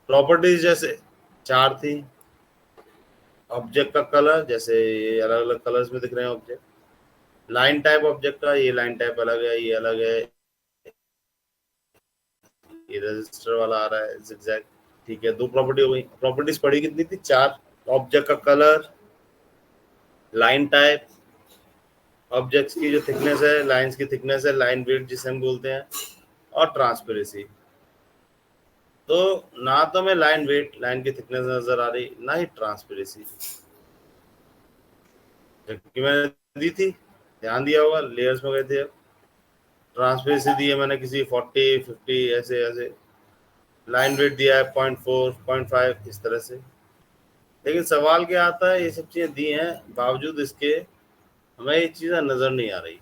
Properties जैसे 4 थी। Object का कलर, जैसे ये अलग अलग कलर्स में दिख रहे हैं ऑब्जेक्ट। लाइन टाइप ऑब्जेक्ट का, ये लाइन टाइप अलग है, ये अलग है। ये रजिस्टर वाला आ रहा है zigzag। ठीक है, 2 प्रॉपर्टी हो गई। प्रॉपर्टीज पड़ी कितनी थी? 4। ऑब्जेक्ट का कलर, लाइन टाइप, ऑब्जेक्ट्स की जो थिकनेस है, लाइंस की थिकनेस है, लाइन वेट जिसे हम बोलते हैं, और ट्रांसपेरेंसी। तो ना तो मैं लाइन वेट, लाइन की थिकनेस नजर आ रही, ना ही ट्रांसपेरेंसी, जबकि मैंने दी थी, ध्यान दिया होगा, लेयर्स में गए थे। अब ट्रांसपेरेंसी दी है मैंने किसी 40 50 ऐसे ऐसे। लाइन वेट दिया है 0.4 0.5 इस तरह से। लेकिन सवाल क्या आता है, ये सब चीजें दी हैं, बावजूद इसके हमें ये चीजें नजर नहीं आ रही।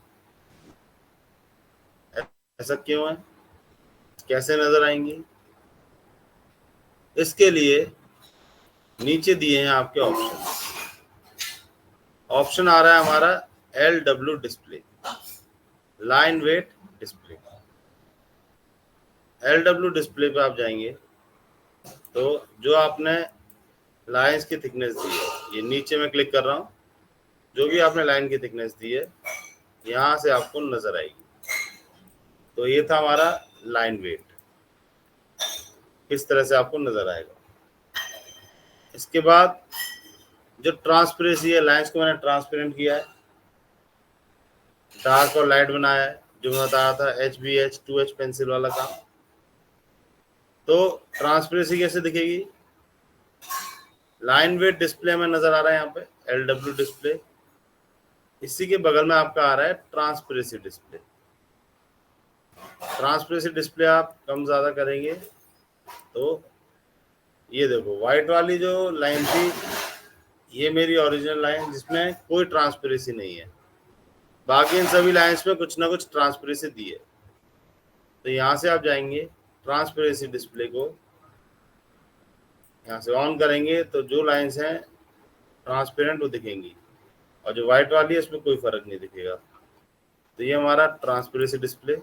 ऐसा क्यों है? कैसे नजर आएंगी? इसके लिए नीचे दिए हैं आपके ऑप्शन। ऑप्शन आ रहा है हमारा LW display, line weight display. LW display पे आप जाएंगे तो जो आपने लाइंस की थिकनेस दी है, ये नीचे में क्लिक कर रहा हूँ, जो भी आपने लाइन की थिकनेस दी है यहाँ से आपको नजर आएगी। तो ये था हमारा लाइन वेट, किस तरह से आपको नजर आएगा। इसके बाद जो ट्रांसपेरेंसी है, लाइंस को मैंने ट्रांसपेरेंट किया है, डार्क और लाइट बनाया है, जो मैं बताया था HBH 2H पेंसिल वाला काम। तो ट्रांसपेरेंसी कैसे दिखेगी? लाइन वेट डिस्प्ले में नजर आ रहा है यहाँ पे LW डिस्प्ले। इसी के बगल में आपका आ रहा है ट्रांसपेरेंसी डिस्प्ले। ट्रांसपेरेंसी डिस्प्ले आप कम ज्यादा करेंगे तो ये देखो, व्हाइट वाली जो लाइन थी, ये मेरी ओरिजिनल लाइन जिसमें कोई ट्रांसपेरेंसी नहीं है। बाकी इन सभी लाइंस में कुछ ना कुछ ट्रांसपेरेंसी दी है। तो यहाँ से आप जाएंगे, ट्रांसपेरेंसी डिस्प्ले को यहाँ से ऑन करेंगे तो जो लाइंस हैं ट्रांसपेरेंट वो दिखेंगी, और जो व्हाइट वाली है उसमें कोई फर्क नहीं दिखेगा। तो ये हमारा ट्रांसपेरेंसी डिस्प्ले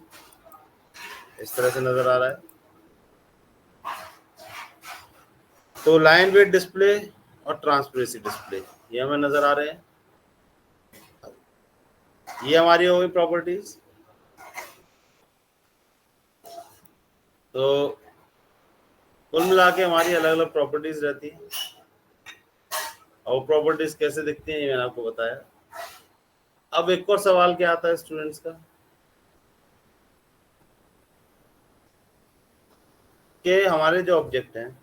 इस तरह से नजर आ रहा है। तो लाइन वेट डिस्प्ले और ट्रांसपेरेंसी डिस्प्ले ये हमें नजर आ रहे हैं। ये हमारी हो गई प्रॉपर्टीज। तो कुल मिला के हमारी अलग अलग प्रॉपर्टीज रहती हैं, और प्रॉपर्टीज कैसे दिखती हैं ये मैंने आपको बताया। अब एक और सवाल क्या आता है स्टूडेंट्स का, कि हमारे जो ऑब्जेक्ट हैं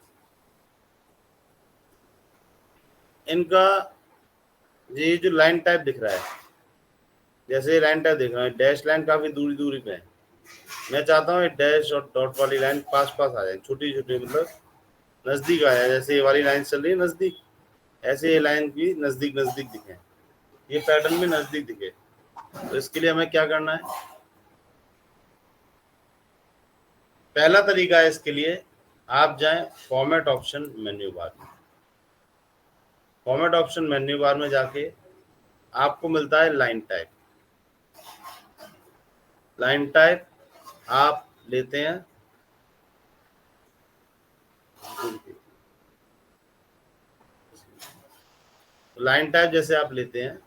इनका ये जो लाइन टाइप दिख रहा है, जैसे ये लाइन टाइप दिख रहा है, डैश लाइन काफी दूरी दूरी पे है। मैं चाहता हूँ डैश और डॉट वाली लाइन पास पास आ जाए, छोटी छोटी, मतलब नजदीक आ जाए। जैसे ये वाली लाइन चल रही है नजदीक, ऐसे ये लाइन भी नजदीक नजदीक दिखे, ये पैटर्न भी नजदीक दिखे। तो इसके लिए हमें क्या करना है? पहला तरीका है इसके लिए, आप जाएं फॉर्मेट ऑप्शन मेन्यू बार में। फॉर्मेट ऑप्शन मेन्यू बार में जाके आपको मिलता है लाइन टाइप। लाइन टाइप आप लेते हैं, लाइन टाइप जैसे आप लेते हैं,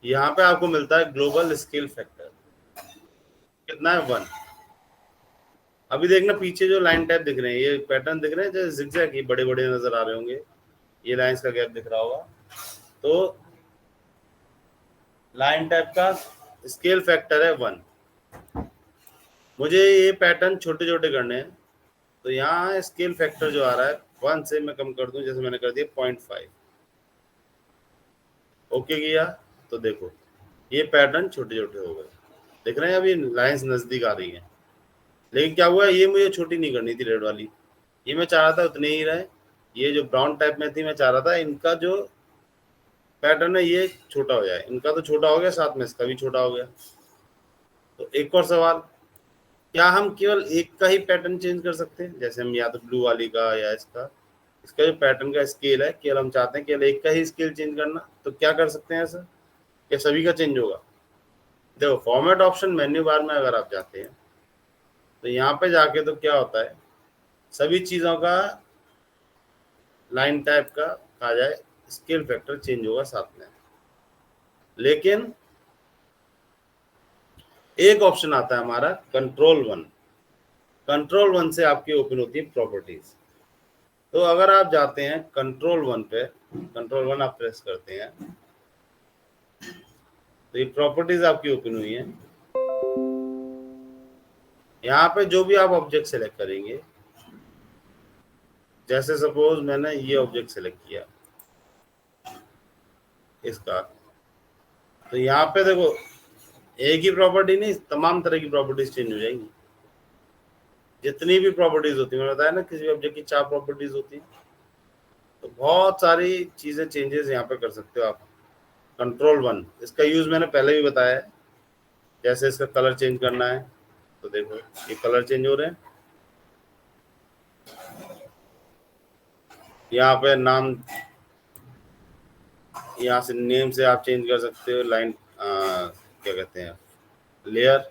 यहाँ पे आपको मिलता है ग्लोबल स्केल फैक्टर, कितना है? 1। अभी देखना पीछे जो लाइन टाइप दिख रहे हैं, ये पैटर्न दिख रहे हैं जैसे जिगजैग, ये बड़े बड़े नजर आ रहे होंगे, ये लाइंस का गैप दिख रहा होगा। तो लाइन टाइप का स्केल फैक्टर है 1। मुझे ये पैटर्न छोटे छोटे करने हैं, तो यहाँ स्केल फैक्टर जो आ रहा है 1 से मैं कम कर दूं, जैसे मैंने कर दिया 0.5। ओके किया तो देखो ये पैटर्न छोटे छोटे हो गए, देख रहे हैं? अभी लाइंस नजदीक आ रही हैं। लेकिन क्या हुआ, ये मुझे छोटी नहीं करनी थी रेड वाली, ये मैं चाह रहा था उतने ही रहे। ये जो ब्राउन टाइप में थी, मैं चाह रहा था इनका जो पैटर्न है ये छोटा हो जाए। इनका तो छोटा हो गया, साथ में इसका भी छोटा हो गया। तो एक और सवाल, क्या हम केवल एक का ही पैटर्न चेंज कर सकते हैं? जैसे हम या तो ब्लू वाली का या इसका जो पैटर्न का स्केल है, केवल हम चाहते हैं केवल एक का ही स्केल चेंज करना, तो क्या कर सकते हैं ऐसा? क्या सभी का चेंज होगा? देखो फॉर्मेट ऑप्शन मेन्यू बार में अगर आप जाते हैं तो यहाँ पे जाके तो क्या होता है, सभी चीजों का लाइन टाइप का कहा जाए स्केल फैक्टर चेंज होगा साथ में। लेकिन एक ऑप्शन आता है हमारा कंट्रोल वन। कंट्रोल वन से आपकी ओपन होती है प्रॉपर्टीज। तो अगर आप जाते हैं कंट्रोल वन पे, कंट्रोल वन आप प्रेस करते हैं तो ये प्रॉपर्टीज आपकी ओपन हुई है। यहाँ पे जो भी आप ऑब्जेक्ट सेलेक्ट करेंगे, जैसे सपोज मैंने ये ऑब्जेक्ट सेलेक्ट किया इसका, तो यहाँ पे देखो एक ही प्रॉपर्टी नहीं, तमाम तरह की प्रॉपर्टीज चेंज हो जाएंगी। जितनी भी प्रॉपर्टीज होती है, मैंने बताया ना किसी भी ऑब्जेक्ट की 4 प्रॉपर्टीज होती है, तो बहुत सारी चीजें चेंजेस यहाँ पे कर सकते हो आप। कंट्रोल वन, इसका यूज मैंने पहले भी बताया है। जैसे इसका कलर चेंज करना है तो देखो ये कलर चेंज हो रहे हैं। यहाँ पे नाम, यहाँ से नेम से आप चेंज कर सकते हो। लाइन क्या कहते हैं, लेयर,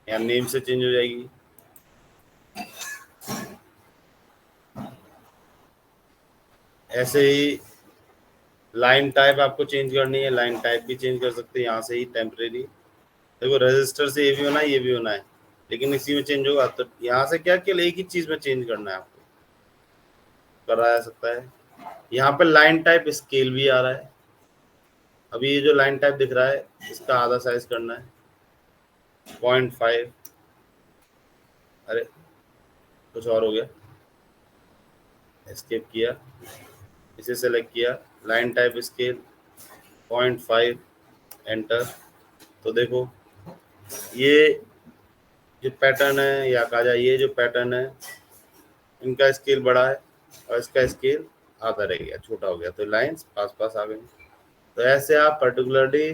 या नेम से चेंज हो जाएगी। ऐसे ही लाइन टाइप आपको चेंज करनी है, लाइन टाइप भी चेंज कर सकते हैं यहाँ से ही टेम्परेरी। देखो रजिस्टर से ये भी होना है, ये भी होना है, लेकिन इसी में चेंज होगा। तो यहाँ से क्या केवल एक ही चीज में चेंज करना है आपको, करा जा सकता है। यहाँ पे लाइन टाइप स्केल भी आ रहा है। अभी ये जो लाइन टाइप दिख रहा है इसका आधा साइज करना है 0.5। अरे कुछ और हो गया, एस्केप किया, इसे सेलेक्ट किया, लाइन टाइप स्केल 0.5, एंटर। तो देखो ये जो पैटर्न है, या कहा जाए ये जो पैटर्न है, इनका स्केल बड़ा है और इसका स्केल आधा रह गया, छोटा हो गया, तो लाइंस पास पास आ गई। तो ऐसे आप पर्टिकुलरली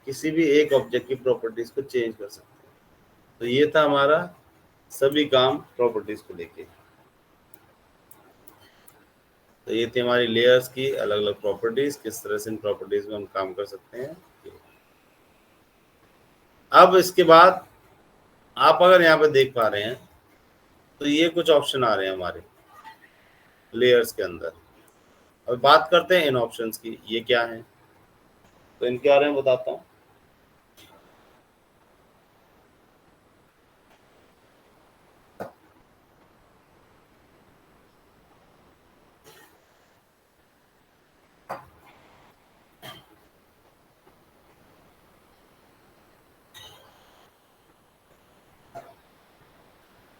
किसी भी एक ऑब्जेक्ट की प्रॉपर्टीज को चेंज कर सकते हैं। तो ये था हमारा सभी काम प्रॉपर्टीज को लेके। तो ये थी हमारी लेयर्स की अलग अलग प्रॉपर्टीज, किस तरह से इन प्रॉपर्टीज में हम काम कर सकते हैं। अब इसके बाद आप अगर यहाँ पे देख पा रहे हैं तो ये कुछ ऑप्शन आ रहे हैं हमारे लेयर्स के अंदर। अब बात करते हैं इन ऑप्शंस की, ये क्या है, तो इनके बारे में बताता हूँ।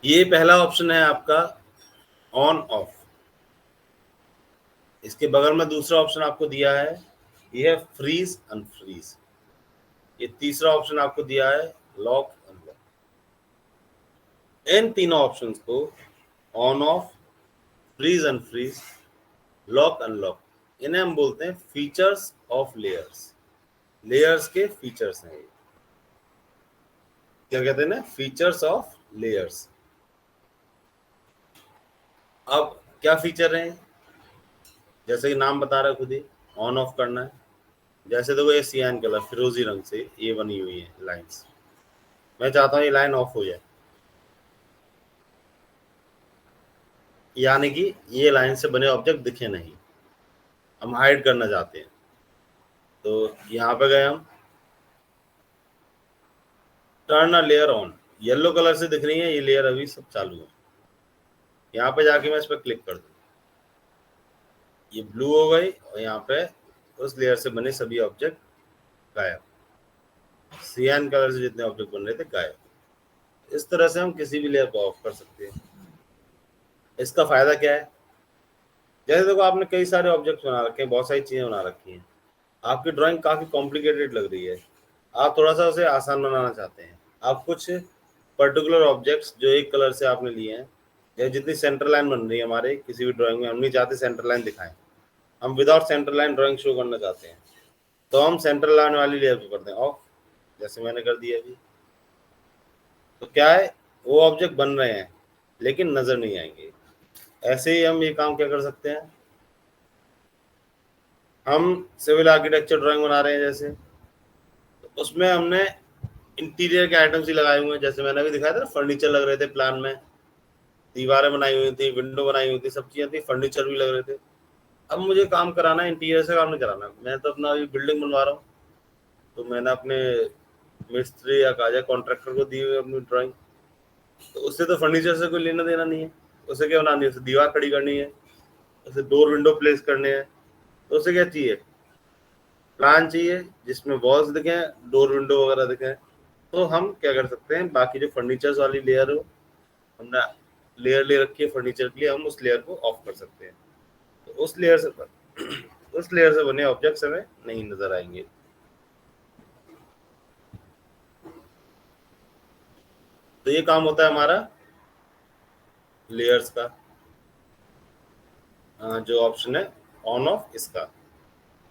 ये पहला ऑप्शन है आपका ऑन ऑफ। इसके बगल में दूसरा ऑप्शन आपको दिया है, ये है फ्रीज अनफ्रीज। ये तीसरा ऑप्शन आपको दिया है लॉक अनलॉक। इन तीनों ऑप्शंस को, on off, freeze unfreeze, lock unlock, इन्हें हम बोलते हैं फीचर्स ऑफ लेयर्स। लेयर्स के फीचर्स हैं ये। क्या कहते हैं ना, फीचर्स ऑफ लेयर्स। अब क्या फीचर है, जैसे कि नाम बता रहा है खुद ही, ऑन ऑफ करना है। जैसे देखो ये सियान कलर फिरोजी रंग से ये बनी हुई है लाइंस, मैं चाहता हूँ ये लाइन ऑफ हो जाए, यानी कि ये लाइन से बने ऑब्जेक्ट दिखे नहीं, हम हाइड करना चाहते हैं। तो यहाँ पे गए हम, turn a layer on, yellow colour से दिख रही है ये लेयर, अभी सब चालू है। यहाँ पे जाके मैं इस पर क्लिक कर दूँ, ये ब्लू हो गई और यहाँ पे उस लेयर से बने सभी ऑब्जेक्ट गायब, सियान कलर से जितने ऑब्जेक्ट बन रहे थे गायब। इस तरह से हम किसी भी लेयर को ऑफ कर सकते हैं। इसका फायदा क्या है, जैसे देखो आपने कई सारे ऑब्जेक्ट बना रखे हैं, बहुत सारी चीजें बना रखी हैं, आपकी ड्राइंग काफी कॉम्प्लिकेटेड लग रही है, आप थोड़ा सा उसे आसान बनाना चाहते हैं। आप कुछ पर्टिकुलर ऑब्जेक्ट्स जो एक कलर से आपने लिए हैं, या जितनी सेंटर लाइन बन रही है हमारे किसी भी ड्राइंग में, हम नहीं चाहते सेंटर लाइन दिखाएं, हम without centre line drawing show करना चाहते हैं, तो हम सेंटर लाइन वाली लेयर को करते हैं ऑफ, जैसे मैंने कर दिया अभी। तो क्या है, वो ऑब्जेक्ट बन रहे हैं लेकिन नजर नहीं आएंगे। ऐसे ही हम ये काम क्या कर सकते हैं, हम सिविल आर्किटेक्चर ड्राइंग बना रहे हैं जैसे, तो उसमें हमने इंटीरियर के आइटम्स ही लगाए हुए हैं, जैसे मैंने अभी दिखाया था फर्नीचर लग रहे थे प्लान में, दीवारें बनाई हुई थी, विंडो बनाई हुई थी, सब चीजें थी, फर्नीचर भी लग रहे थे। अब मुझे काम कराना है, इंटीरियर से काम नहीं कराना। मैं तो अपना अभी बिल्डिंग बनवा रहा हूँ, तो मैंने अपने मिस्त्री या काजा कॉन्ट्रैक्टर को दी हुई अपनी ड्राइंग, तो उससे तो फर्नीचर से कोई लेना देना नहीं है। उसे क्या बनानी है? उसे दीवार खड़ी करनी है, उसे डोर विंडो प्लेस करने हैं, तो उसे क्या चाहिए? प्लान चाहिए जिसमें वॉल्स दिखे, डोर विंडो वगैरह दिखे। तो हम क्या कर सकते हैं, बाकी जो फर्नीचर वाली लेयर हो, हमने लेयर ले रखी है फर्नीचर के लिए, हम उस लेयर को ऑफ कर सकते हैं। तो उस लेयर से उस लेयर से बने ऑब्जेक्ट्स हमें नहीं नजर आएंगे। तो ये काम होता है हमारा लेयर्स का। जो ऑप्शन है ऑन ऑफ इसका,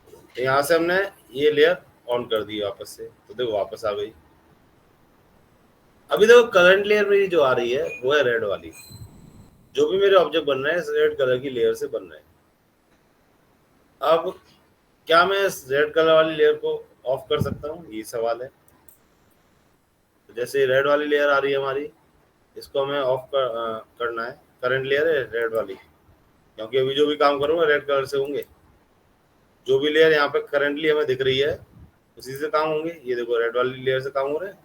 तो यहाँ से हमने ये लेयर ऑन कर दी वापस से, तो देखो वापस आ गई। अभी देखो करंट लेयर मेरी जो आ रही है वो है रेड वाली। जो भी मेरे ऑब्जेक्ट बन रहे हैं रेड कलर की लेयर से बन रहे हैं। अब क्या मैं इस रेड कलर वाली लेयर को ऑफ कर सकता हूँ, ये सवाल है। तो जैसे रेड वाली लेयर आ रही है हमारी, इसको हमें करना है। करंट लेयर है रेड वाली, क्योंकि अभी जो भी काम करूंगा रेड कलर से होंगे। जो भी लेयर यहाँ पे करंटली हमें दिख रही है उसी से काम होंगे। ये देखो रेड वाली लेयर से काम हो रहा है,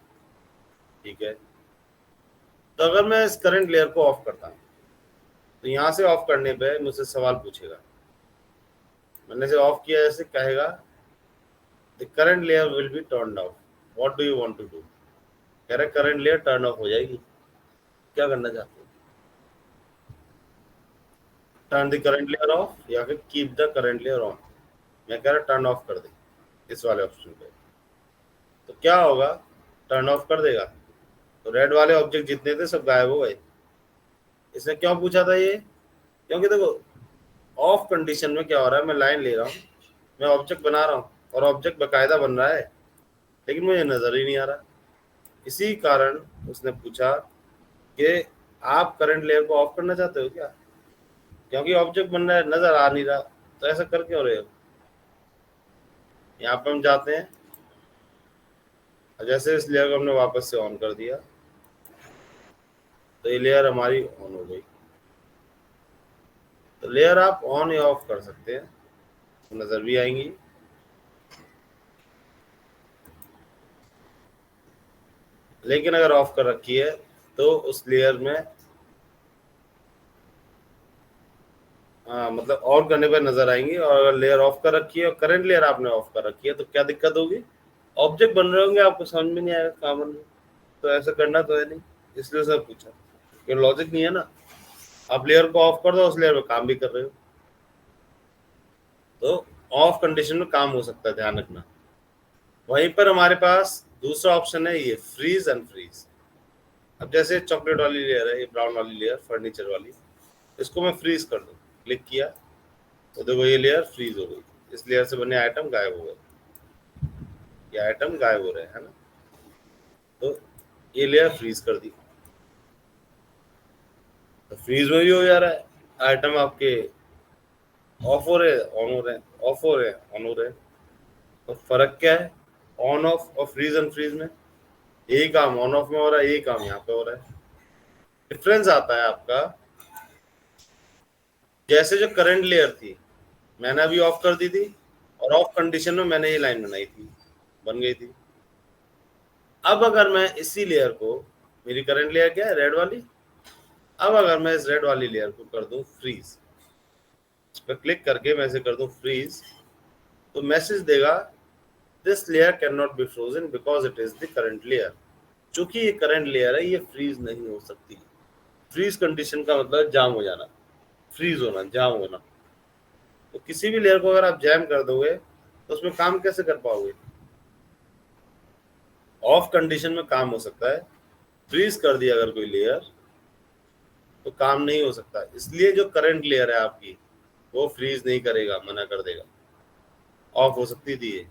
ठीक है। तो अगर मैं इस करंट लेयर को ऑफ करता हूँ, तो यहाँ से ऑफ करने पे मुझसे सवाल पूछेगा। मैंने से ऑफ किया, ऐसे कहेगा the current layer will be turn off, what do you want to do. कह रहा करंट लेयर टर्न ऑफ हो जाएगी, क्या करना चाहते हो? Turn the current layer of या फिर keep the current layer on. मैं कह रहा टर्न ऑफ कर दे इस वाले ऑप्शन पे। तो क्या होगा? टर्न ऑफ कर देगा तो रेड वाले ऑब्जेक्ट जितने थे सब गायब हो गए। इसने क्यों पूछा था ये? क्योंकि देखो ऑफ कंडीशन में क्या हो रहा है, मैं लाइन ले रहा हूँ, मैं ऑब्जेक्ट बना रहा हूँ और ऑब्जेक्ट बकायदा बन रहा है, लेकिन मुझे नजर ही नहीं आ रहा। इसी कारण उसने पूछा कि आप करंट लेयर को ऑफ करना चाहते हो क्या, क्योंकि ऑब्जेक्ट बन रहा है नजर आ नहीं रहा। तो ऐसा कर क्यों रहे हो? यहाँ पे हम जाते हैं, जैसे इस लेयर को हमने वापस से ऑन कर दिया, तो ये लेयर हमारी ऑन हो गई। तो लेयर आप ऑन या ऑफ कर सकते हैं, तो नजर भी आएंगी। लेकिन अगर ऑफ कर रखी है तो उस लेयर में मतलब ऑन करने पर नजर आएंगी। और अगर लेयर ऑफ कर रखी है और करंट लेयर आपने ऑफ कर रखी है तो क्या दिक्कत होगी? ऑब्जेक्ट बन रहे होंगे, आपको समझ में नहीं आएगा कहाँ बन रहे। तो ऐसा करना तो है नहीं, इसलिए सब पूछा। ये लॉजिक नहीं है ना। आप लेयर को ऑफ कर दो, उस लेयर में काम भी कर रहे हो। तो ऑफ कंडीशन में काम हो सकता है, ध्यान रखना। वहीं पर हमारे पास दूसरा ऑप्शन है, ये फ्रीज अनफ्रीज। अब जैसे चॉकलेट वाली लेयर है, ये ब्राउन वाली लेयर फर्नीचर वाली, इसको मैं फ्रीज कर दूं, क्लिक किया तो देखो ये लेयर फ्रीज हो गई। इस लेयर से बने आइटम गायब हो गए, ये आइटम गायब हो रहे हैं, है ना। तो ये लेयर फ्रीज कर दी, तो फ्रीज में भी हो जा रहा है, आइटम आपके ऑफ हो रहे ऑन हो रहे हैं, ऑफ हो रहे ऑन हो रहे हैं। तो फर्क क्या है ऑन ऑफ और फ्रीज एंड फ्रीज में? यही काम ऑन ऑफ में हो रहा है, यही काम यहाँ पे हो रहा है। डिफरेंस आता है आपका, जैसे जो करंट लेयर थी मैंने अभी ऑफ कर दी थी, और ऑफ कंडीशन में मैंने ये लाइन बनाई थी, बन गई थी। अब अगर मैं इसी लेयर को, मेरी करंट लेयर क्या है रेड वाली, अब अगर मैं इस रेड वाली लेयर को कर दूं फ्रीज, इस पर क्लिक करके मैं इसे कर दूं फ्रीज, तो मैसेज देगा this layer can not be frozen because it is the current layer. चूंकि ये करंट लेयर है ये फ्रीज नहीं हो सकती। फ्रीज कंडीशन का मतलब जाम हो जाना, फ्रीज होना, जाम होना। तो किसी भी लेयर को अगर आप जैम कर दोगे तो उसमें काम कैसे कर पाओगे? ऑफ कंडीशन में काम हो सकता है, फ्रीज कर दिया अगर कोई लेयर तो काम नहीं हो सकता। इसलिए जो करंट लेयर है आपकी वो फ्रीज नहीं करेगा, मना कर देगा। ऑफ हो सकती थी ये।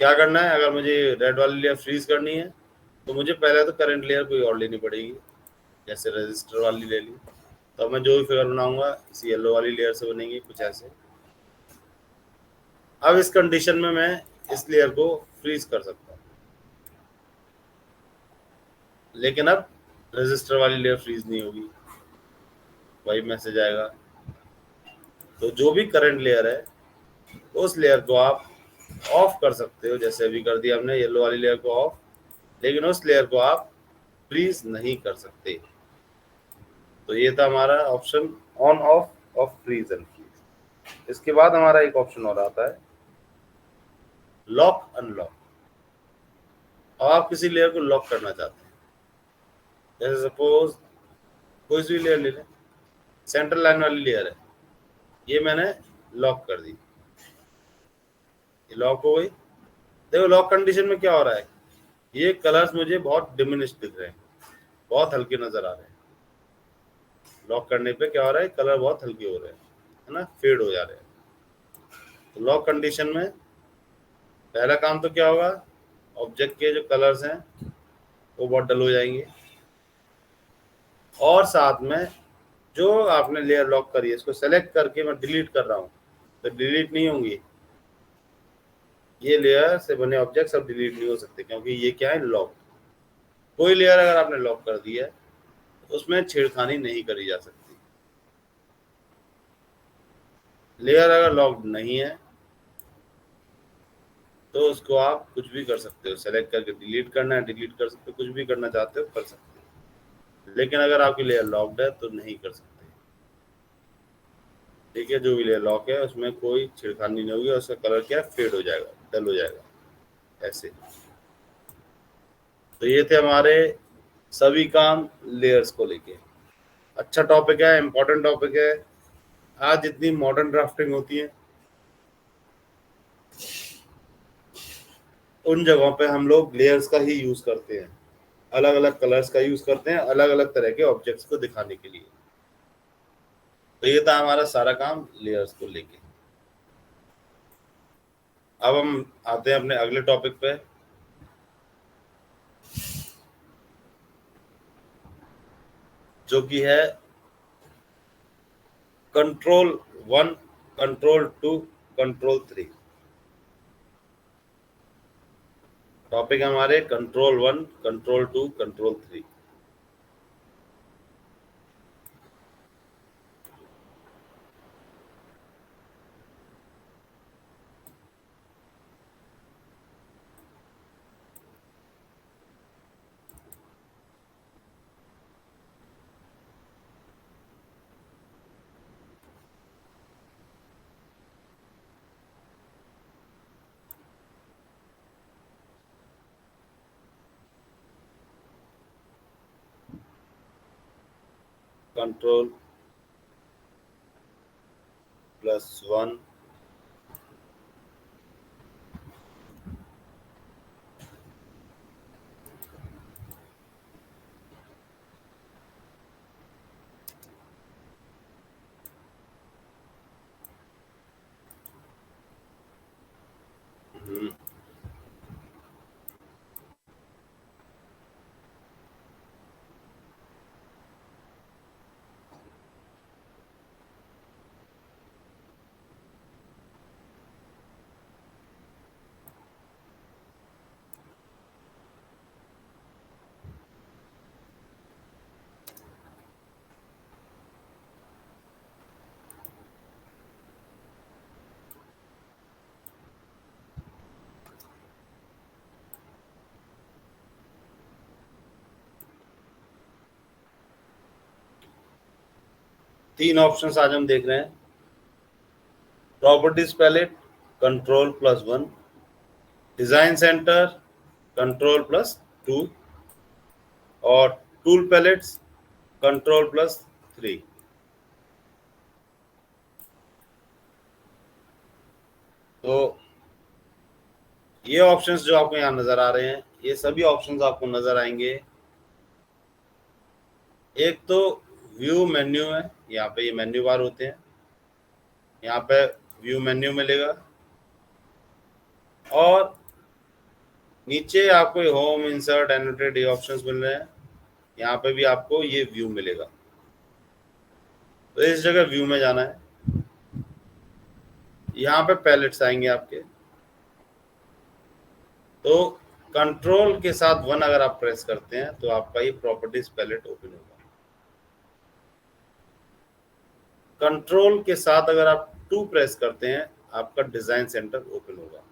क्या करना है, अगर मुझे रेड वाली लेयर फ्रीज करनी है तो मुझे पहले तो करंट लेयर कोई और लेनी पड़ेगी, जैसे रजिस्टर वाली ले ली। तो मैं जो भी फिगर बनाऊंगा इसी येलो वाली लेयर से बनेंगी, कुछ ऐसे। अब इस कंडीशन में मैं इस लेयर को फ्रीज कर सकता हूँ, लेकिन अब रजिस्टर वाली लेयर फ्रीज नहीं होगी। वही मैसेज आएगा। तो जो भी करंट लेयर है उस लेयर को आप ऑफ कर सकते हो, जैसे अभी कर दिया हमने येलो वाली लेयर को ऑफ, लेकिन उस लेयर को आप फ्रीज नहीं कर सकते। तो ये था हमारा option on off freeze and freeze. इसके बाद हमारा एक ऑप्शन और आता है लॉक अनलॉक। अब आप किसी लेयर को लॉक करना चाहते हैं, जैसे सपोज कोई सी लेयर ले लें, सेंट्रल लाइन वाली लेयर है, ये मैंने लॉक कर दी, ये लॉक हो गई। देखो लॉक कंडीशन में क्या हो रहा है, ये कलर्स मुझे बहुत डिमिनिश दिख रहे हैं, बहुत हल्के नजर आ रहे हैं। लॉक करने पे क्या हो रहा है, कलर बहुत हल्के हो रहे हैं, है ना, फेड हो जा रहे हैं। तो लॉक कंडीशन में पहला काम तो क्या होगा, ऑब्जेक्ट के जो कलर्स हैं वो बहुत डल हो जाएंगे, और साथ में जो आपने लेयर लॉक करी है इसको सेलेक्ट करके मैं डिलीट कर रहा हूँ तो डिलीट नहीं होंगी, ये लेयर से बने ऑब्जेक्ट सब डिलीट नहीं हो सकते, क्योंकि ये क्या है, लॉक। कोई लेयर अगर आपने लॉक कर दी है तो उसमें छेड़खानी नहीं करी जा सकती। लेयर अगर लॉक्ड नहीं है तो उसको आप कुछ भी कर सकते हो, सेलेक्ट करके डिलीट करना है डिलीट कर सकते हो, कुछ भी करना चाहते हो कर सकते हो। लेकिन अगर आपकी लेयर लॉक्ड है तो नहीं कर सकते। ठीक है, जो भी लेयर लॉक है उसमें कोई छिड़खानी नहीं होगी, उसका कलर क्या फेड हो जाएगा, डल हो जाएगा ऐसे। तो ये थे हमारे सभी काम लेयर्स को लेके। अच्छा टॉपिक है, इम्पोर्टेंट टॉपिक है। आज जितनी मॉडर्न ड्राफ्टिंग होती है उन जगहों पे हम लोग लेयर्स का ही यूज करते हैं, अलग अलग कलर्स का यूज करते हैं अलग अलग तरह के ऑब्जेक्ट्स को दिखाने के लिए। तो ये था हमारा सारा काम लेयर्स को लेके। अब हम आते हैं अपने अगले टॉपिक पे, जो कि है कंट्रोल 1, कंट्रोल 2, कंट्रोल 3। टॉपिक हमारे कंट्रोल 1, कंट्रोल 2, कंट्रोल 3। कंट्रोल +1, हम्म, 3 ऑप्शंस आज हम देख रहे हैं। Properties palette control +1, design center control +2, और टूल पैलेट्स कंट्रोल +3। तो ये ऑप्शंस जो आपको यहाँ नजर आ रहे हैं, ये सभी ऑप्शंस आपको नजर आएंगे। एक तो व्यू मेन्यू है, यहाँ पे ये मेन्यू बार होते हैं, यहाँ पे व्यू मेन्यू मिलेगा, और नीचे आपको होम, इंसर्ट, एनोटेट ये ऑप्शंस मिल रहे हैं, यहाँ पे भी आपको ये व्यू मिलेगा। तो इस जगह व्यू में जाना है, यहाँ पे पैलेट्स आएंगे आपके। तो कंट्रोल के साथ 1 अगर आप प्रेस करते हैं तो आपका ये प्रॉपर्टीज पैलेट ओपन होगा। कंट्रोल के साथ अगर आप 2 प्रेस करते हैं आपका डिजाइन सेंटर ओपन होगा।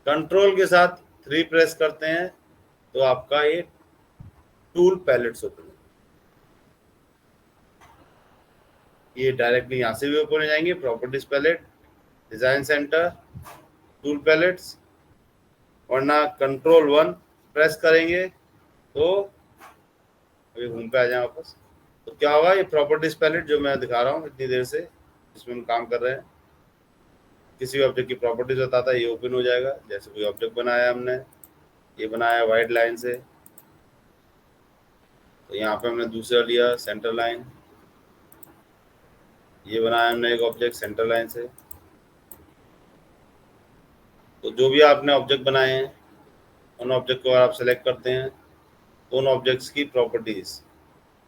कंट्रोल के साथ 3 प्रेस करते हैं तो आपका ये टूल पैलेट्स ओपन होगा। ये डायरेक्टली यहां से भी ओपन हो जाएंगे, properties palette, design center, tool palettes. वरना कंट्रोल 1 प्रेस करेंगे तो अभी होम पे आ जाए वापस, तो क्या होगा, ये प्रॉपर्टीज पैलेट जो मैं दिखा रहा हूँ इतनी देर से जिसमें हम काम कर रहे हैं, किसी भी ऑब्जेक्ट की प्रॉपर्टीज बताता है, ये ओपन हो जाएगा। जैसे कोई ऑब्जेक्ट बनाया हमने, ये बनाया वाइट लाइन से, तो यहाँ पे हमने दूसरा लिया सेंटर लाइन, ये बनाया हमने एक ऑब्जेक्ट सेंटर लाइन से। तो जो भी आपने ऑब्जेक्ट बनाए हैं उन ऑब्जेक्ट को आप सेलेक्ट करते हैं तो उन ऑब्जेक्ट्स की properties,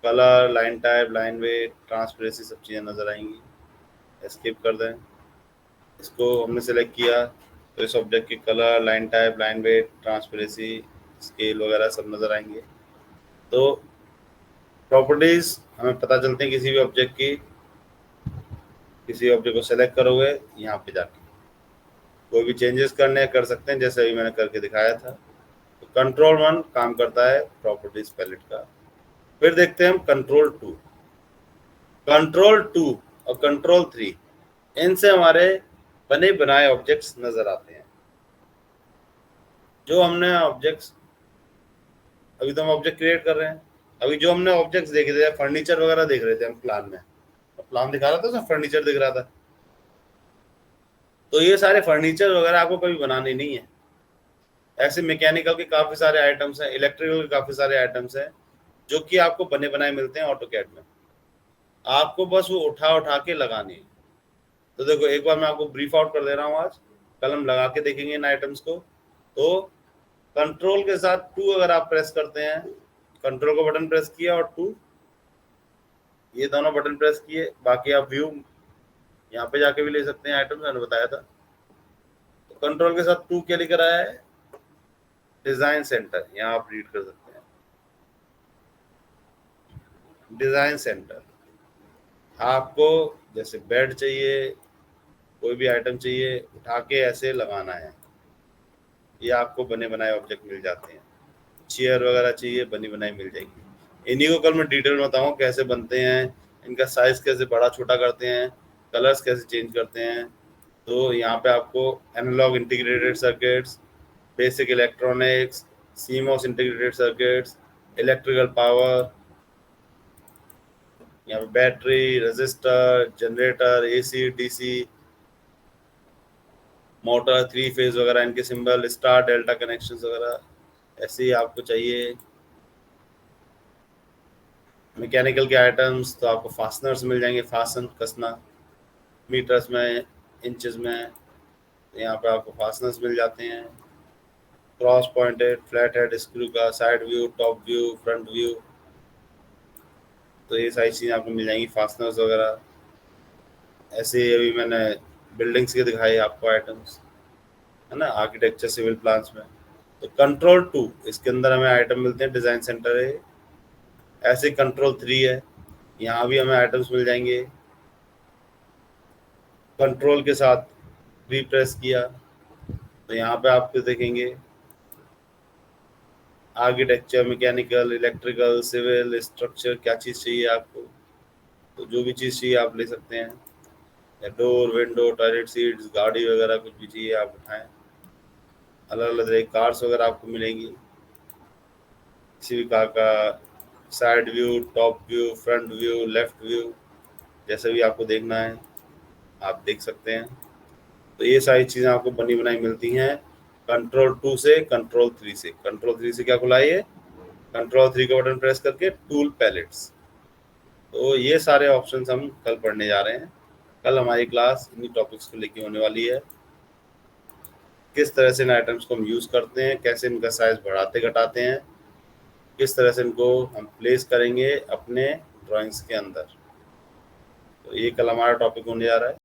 colour, line type, line weight, transparency, सब चीज़ें नजर आएंगी। स्किप कर दें, इसको हमने सेलेक्ट किया तो इस ऑब्जेक्ट की colour, line type, line weight, transparency, scale वगैरह सब नजर आएंगे। तो प्रॉपर्टीज हमें पता चलते हैं किसी भी ऑब्जेक्ट की। किसी ऑब्जेक्ट को सेलेक्ट करोगे, यहाँ पे जाके कोई भी चेंजेस करने कर सकते हैं, जैसे अभी मैंने करके दिखाया था। तो कंट्रोल 1 काम करता है प्रॉपर्टीज पैलेट का। फिर देखते हैं हम कंट्रोल 2। कंट्रोल 2 और कंट्रोल 3, इनसे हमारे बने बनाए ऑब्जेक्ट्स नजर आते हैं। जो हमने ऑब्जेक्ट्स, अभी तो हम ऑब्जेक्ट क्रिएट कर रहे हैं, अभी जो हमने ऑब्जेक्ट्स देखे थे, फर्नीचर वगैरह देख रहे थे हम प्लान में, प्लान दिखा रहा था उसमें फर्नीचर दिख रहा था। तो ये सारे फर्नीचर वगैरह आपको कभी बनाने नहीं है। ऐसे मैकेनिकल के काफी सारे आइटम्स हैं, इलेक्ट्रिकल के काफी सारे आइटम्स हैं जो कि आपको बने बनाए मिलते हैं ऑटोकैड में। आपको बस वो उठा उठा के लगाने हैं। तो देखो एक बार मैं आपको ब्रीफ आउट कर दे रहा हूँ आज, कल हम लगा के देखेंगे इन आइटम्स को। तो कंट्रोल के साथ 2 अगर आप प्रेस करते हैं, कंट्रोल का बटन प्रेस किया और 2, ये दोनों बटन प्रेस किए, बाकी आप व्यू यहाँ पे जाके भी ले सकते हैं, आइटम मैंने बताया था। तो कंट्रोल के साथ 2 क्या लिख रहा है, डिजाइन सेंटर, यहाँ आप रीड कर सकते हैं डिजाइन सेंटर। आपको जैसे बेड चाहिए, कोई भी आइटम चाहिए, उठा के ऐसे लगाना है, ये आपको बने बनाए ऑब्जेक्ट मिल जाते हैं। चेयर वगैरह चाहिए, बनी बनाई मिल जाएगी। इन्हीं को कल मैं डिटेल में बताऊँ कैसे बनते हैं, इनका साइज कैसे बड़ा छोटा करते हैं, कलर्स कैसे चेंज करते हैं। तो यहाँ पे आपको analogue integrated circuits, basic electronics, CMOS integrated circuits, electrical power, यहाँ पे battery, register, generator, AC, DC, motor, 3 phase वगैरह, इनके सिंबल, स्टार डेल्टा कनेक्शन वगैरह ऐसे ही आपको चाहिए। मैकेनिकल के आइटम्स तो आपको फास्टनर्स मिल जाएंगे, फासन कसना, मीटर्स में, इंचेस में, यहाँ पे आपको फास्टनर्स मिल जाते हैं। Cross pointed, flat head screw का, side view, top view, front view, तो ये सारी चीज़ें आपको मिल जाएंगी, फास्टनर्स वगैरह। ऐसे ही अभी मैंने बिल्डिंग्स के दिखाए आपको आइटम्स, है ना, आर्किटेक्चर, सिविल प्लान्स में। तो कंट्रोल 2 इसके अंदर हमें आइटम मिलते हैं, डिजाइन सेंटर है। ऐसे कंट्रोल 3 है, यहाँ भी हमें आइटम्स मिल जाएंगे। कंट्रोल के साथ प्रेस किया तो यहाँ पे आपको देखेंगे architecture, mechanical, electrical, civil, structure, क्या चीज़ चाहिए आपको, तो जो भी चीज़ चाहिए आप ले सकते हैं। या डोर, विंडो, टॉयलेट सीट्स, गाड़ी वगैरह कुछ भी चाहिए आप उठाएं। अलग अलग तरह की कार्स वगैरह आपको मिलेंगी, किसी भी कार का side view, top view, front view, left view, जैसे भी आपको देखना है आप देख सकते हैं। तो ये सारी चीज़ें आपको बनी बनाई मिलती हैं कंट्रोल 2 से, कंट्रोल 3 से। कंट्रोल 3 से क्या खुला है, कंट्रोल 3 का बटन प्रेस करके टूल पैलेट्स। तो ये सारे ऑप्शंस हम कल पढ़ने जा रहे हैं। कल हमारी क्लास इन्हीं टॉपिक्स को लेके होने वाली है, किस तरह से इन आइटम्स को हम यूज़ करते हैं, कैसे इनका साइज बढ़ाते घटाते हैं, किस तरह से इनको हम प्लेस करेंगे अपने ड्राइंग्स के अंदर। तो ये कल हमारा टॉपिक होने जा रहा है।